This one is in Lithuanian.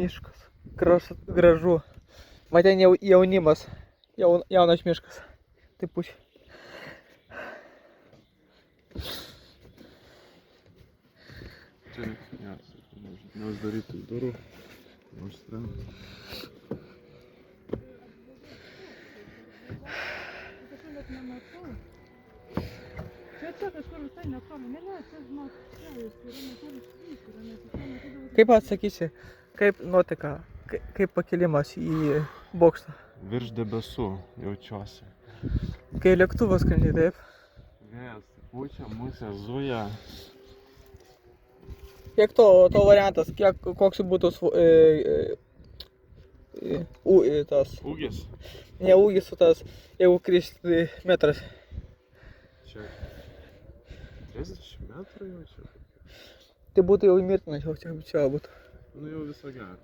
Miškas. Gražu. Va ten jaunimas. Jaunas miškas. Taip pučiai. Čia neuždarytų durų. Neužstrengt. Čia kažkur visai netoli, čia žinok, čia yra netoli skrydžių, yra nesisai. Kaip atsakysi, kaip nuotaika, kaip pakilimas į bokštą? Virš debesų jaučiuosi. Kai lėktuvas skrendi, taip? Vėjas pučia, musė zuja. Kiek to variantas, koks būtų tas, Ūgis. ne ūgis, o tas, jeigu kristi metras. Čia 30 metrų jau čia. Tai būtų jau mirtinas, jau čia būtų. Nu jau viso gero.